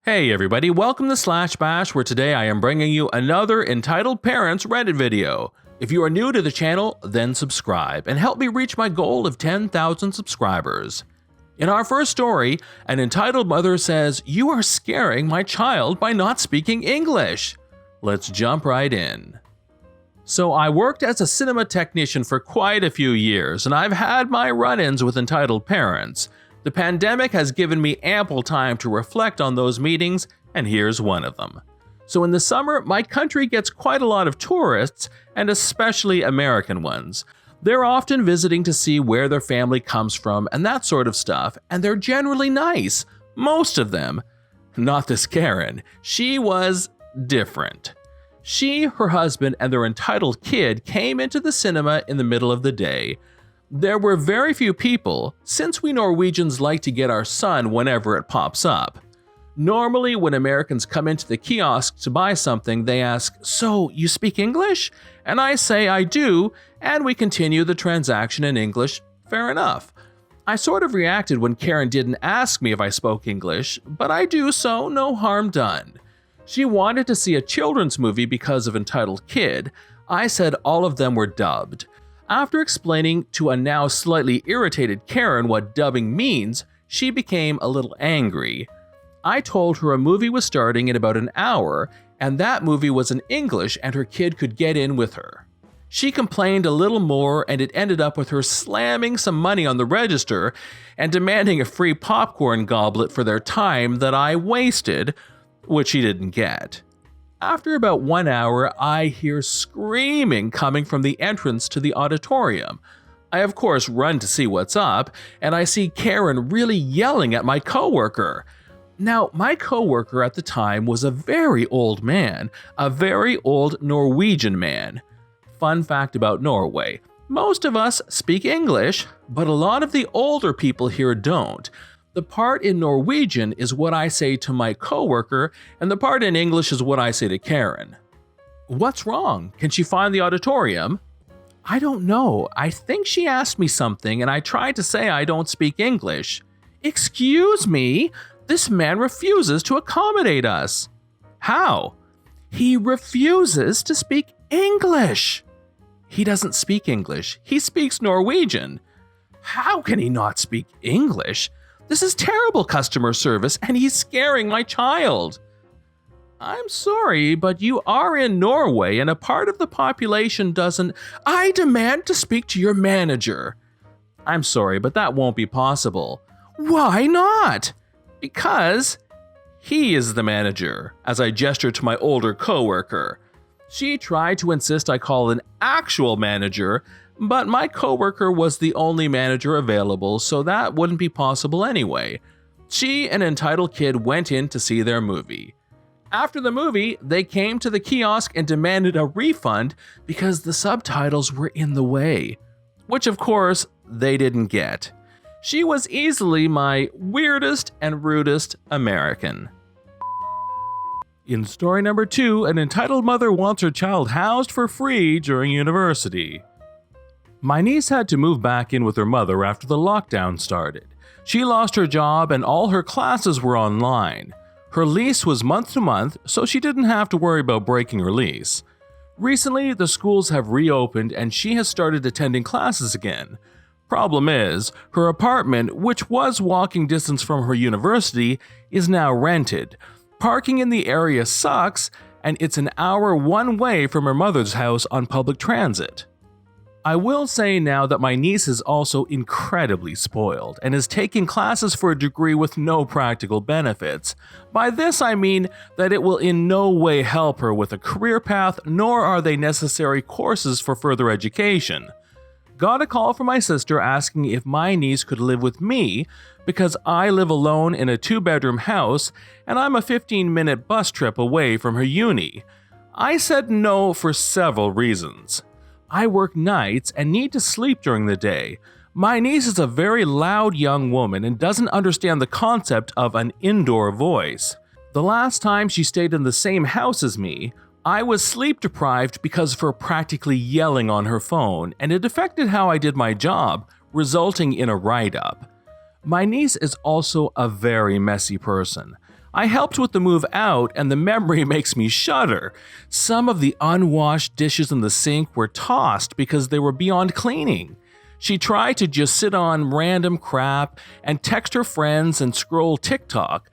Hey everybody, welcome to Slash Bash, where today I am bringing you another Entitled Parents Reddit video. If you are new to the channel, then subscribe and help me reach my goal of 10,000 subscribers. In our first story, an entitled mother says, "You are scaring my child by not speaking English." Let's jump right in. So I worked as a cinema technician for quite a few years, and I've had my run-ins with entitled parents. The pandemic has given me ample time to reflect on those meetings, and here's one of them. So in the summer, my country gets quite a lot of tourists, and especially American ones. They're often visiting to see where their family comes from and that sort of stuff, and they're generally nice. Most of them. Not this Karen. She was different. She, her husband, and their entitled kid came into the cinema in the middle of the day. There were very few people, since we Norwegians like to get our sun whenever it pops up. Normally, when Americans come into the kiosk to buy something, they ask, "So, you speak English?" And I say I do, and we continue the transaction in English. Fair enough. I sort of reacted when Karen didn't ask me if I spoke English, but I do, so no harm done. She wanted to see a children's movie because of Entitled Kid. I said all of them were dubbed. After explaining to a now slightly irritated Karen what dubbing means, she became a little angry. I told her a movie was starting in about an hour, and that movie was in English and her kid could get in with her. She complained a little more, and it ended up with her slamming some money on the register and demanding a free popcorn goblet for their time that I wasted, which she didn't get. After about 1 hour, I hear screaming coming from the entrance to the auditorium. I of course run to see what's up, and I see Karen really yelling at my coworker. Now, my coworker at the time was a very old man, a very old Norwegian man. Fun fact about Norway, most of us speak English, but a lot of the older people here don't. The part in Norwegian is what I say to my coworker, and the part in English is what I say to Karen. What's wrong? Can she find the auditorium? I don't know. I think she asked me something, and I tried to say I don't speak English. Excuse me? This man refuses to accommodate us. How? He refuses to speak English. He doesn't speak English. He speaks Norwegian. How can he not speak English? This is terrible customer service, and he's scaring my child. I'm sorry, but you are in Norway, and a part of the population doesn't. I demand to speak to your manager. I'm sorry, but that won't be possible. Why not? Because he is the manager, as I gestured to my older coworker. She tried to insist I call an actual manager, but my coworker was the only manager available, so that wouldn't be possible anyway. She and Entitled Kid went in to see their movie. After the movie, they came to the kiosk and demanded a refund because the subtitles were in the way, which of course they didn't get. She was easily my weirdest and rudest American. In story number 2, an entitled mother wants her child housed for free during university. My niece had to move back in with her mother after the lockdown started. She lost her job and all her classes were online. Her lease was month to month, so she didn't have to worry about breaking her lease. Recently, the schools have reopened and she has started attending classes again. Problem is, her apartment, which was walking distance from her university, is now rented. Parking in the area sucks, and it's an hour one way from her mother's house on public transit. I will say now that my niece is also incredibly spoiled and is taking classes for a degree with no practical benefits. By this I mean that it will in no way help her with a career path, nor are they necessary courses for further education. Got a call from my sister asking if my niece could live with me because I live alone in a 2-bedroom house and I'm a 15-minute bus trip away from her uni. I said no for several reasons. I work nights and need to sleep during the day. My niece is a very loud young woman and doesn't understand the concept of an indoor voice. The last time she stayed in the same house as me, I was sleep deprived because of her practically yelling on her phone, and it affected how I did my job, resulting in a write-up. My niece is also a very messy person. I helped with the move out, and the memory makes me shudder. Some of the unwashed dishes in the sink were tossed because they were beyond cleaning. She tried to just sit on random crap and text her friends and scroll TikTok.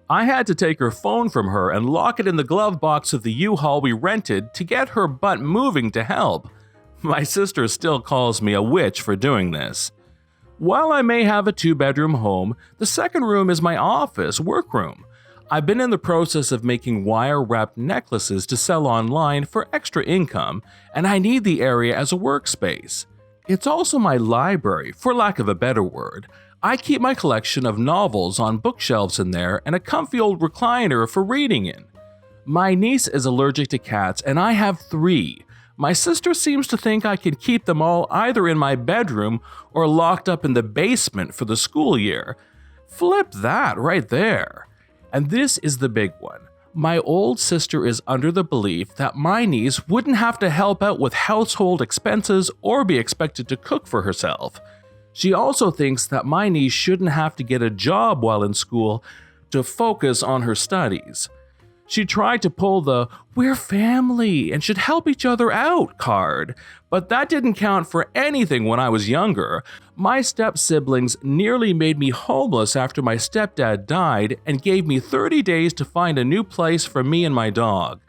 I had to take her phone from her and lock it in the glove box of the U-Haul we rented to get her butt moving to help. My sister still calls me a witch for doing this. While I may have a 2-bedroom home, the second room is my office workroom. I've been in the process of making wire-wrapped necklaces to sell online for extra income, and I need the area as a workspace. It's also my library, for lack of a better word. I keep my collection of novels on bookshelves in there and a comfy old recliner for reading in. My niece is allergic to cats, and I have 3. My sister seems to think I can keep them all either in my bedroom or locked up in the basement for the school year. Flip that right there. And this is the big one. My old sister is under the belief that my niece wouldn't have to help out with household expenses or be expected to cook for herself. She also thinks that my niece shouldn't have to get a job while in school to focus on her studies. She tried to pull the "we're family and should help each other out" card, but that didn't count for anything when I was younger. My step-siblings nearly made me homeless after my stepdad died and gave me 30 days to find a new place for me and my dog.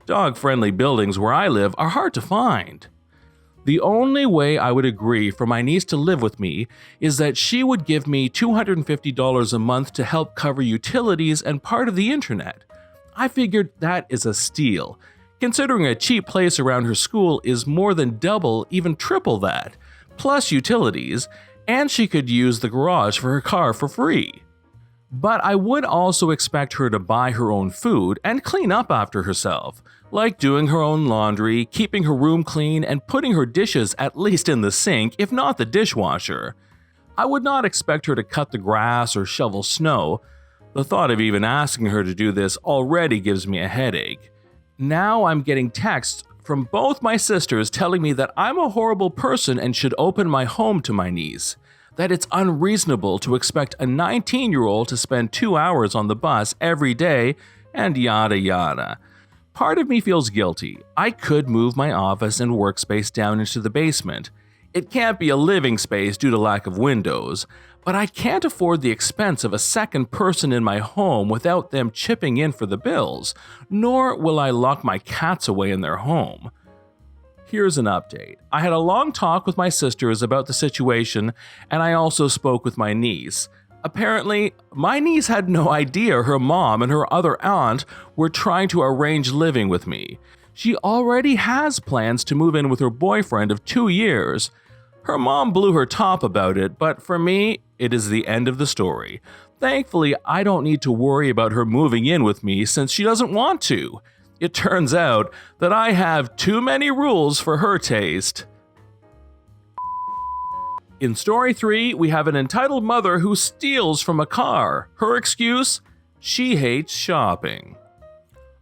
Dog-friendly buildings where I live are hard to find. The only way I would agree for my niece to live with me is that she would give me $250 a month to help cover utilities and part of the internet. I figured that is a steal, considering a cheap place around her school is more than double, even triple that, plus utilities, and she could use the garage for her car for free. But I would also expect her to buy her own food and clean up after herself, like doing her own laundry, keeping her room clean, and putting her dishes at least in the sink, if not the dishwasher. I would not expect her to cut the grass or shovel snow. The thought of even asking her to do this already gives me a headache. Now I'm getting texts from both my sisters telling me that I'm a horrible person and should open my home to my niece, that it's unreasonable to expect a 19-year-old to spend 2 hours on the bus every day, and yada yada. Part of me feels guilty. I could move my office and workspace down into the basement. It can't be a living space due to lack of windows, but I can't afford the expense of a second person in my home without them chipping in for the bills, nor will I lock my cats away in their home. Here's an update. I had a long talk with my sisters about the situation, and I also spoke with my niece. Apparently, my niece had no idea her mom and her other aunt were trying to arrange living with me. She already has plans to move in with her boyfriend of 2 years. Her mom blew her top about it, but for me, it is the end of the story. Thankfully, I don't need to worry about her moving in with me since she doesn't want to. It turns out that I have too many rules for her taste. In story 3, we have an entitled mother who steals from a car. Her excuse? She hates shopping.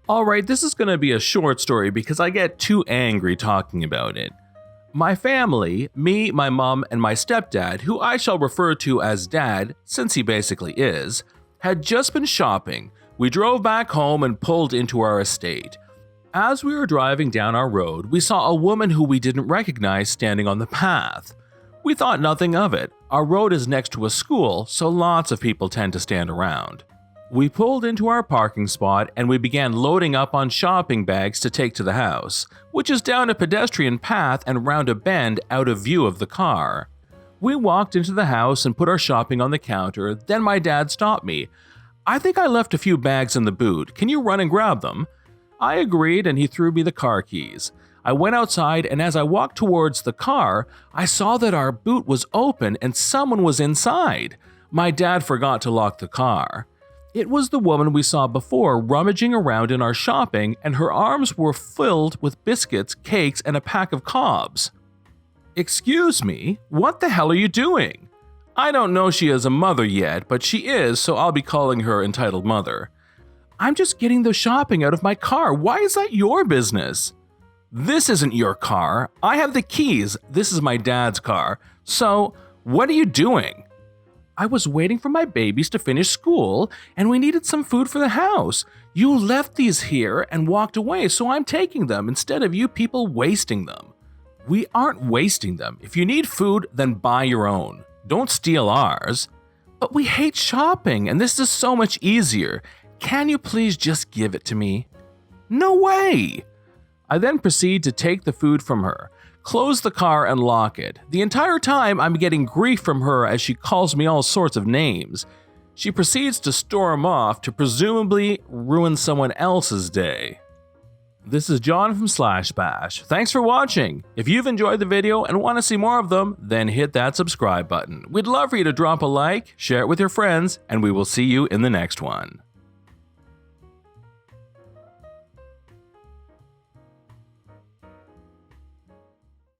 Alright, this is going to be a short story because I get too angry talking about it. My family, me, my mom, and my stepdad, who I shall refer to as Dad, since he basically is, had just been shopping. We drove back home and pulled into our estate. As we were driving down our road, we saw a woman who we didn't recognize standing on the path. We thought nothing of it. Our road is next to a school, so lots of people tend to stand around. We pulled into our parking spot and we began loading up on shopping bags to take to the house, which is down a pedestrian path and round a bend out of view of the car. We walked into the house and put our shopping on the counter, then my dad stopped me. "I think I left a few bags in the boot. Can you run and grab them?" I agreed and he threw me the car keys. I went outside and as I walked towards the car, I saw that our boot was open and someone was inside. My dad forgot to lock the car. It was the woman we saw before rummaging around in our shopping, and her arms were filled with biscuits, cakes, and a pack of cobs. "Excuse me, what the hell are you doing?" I don't know she is a mother yet, but she is, so I'll be calling her entitled mother. "I'm just getting the shopping out of my car. Why is that your business?" "This isn't your car. I have the keys. This is my dad's car. So, what are you doing?" I was waiting for my babies to finish school, and we needed some food for the house. You left these here and walked away, so I'm taking them instead of you people wasting them. We aren't wasting them. If you need food, then buy your own. Don't steal ours. But we hate shopping, and this is so much easier. Can you please just give it to me? No way! I then proceed to take the food from her, close the car, and lock it. The entire time, I'm getting grief from her as she calls me all sorts of names. She proceeds to storm off to presumably ruin someone else's day. This is John from Slash Bash. Thanks for watching. If you've enjoyed the video and want to see more of them, then hit that subscribe button. We'd love for you to drop a like, share it with your friends, and we will see you in the next one.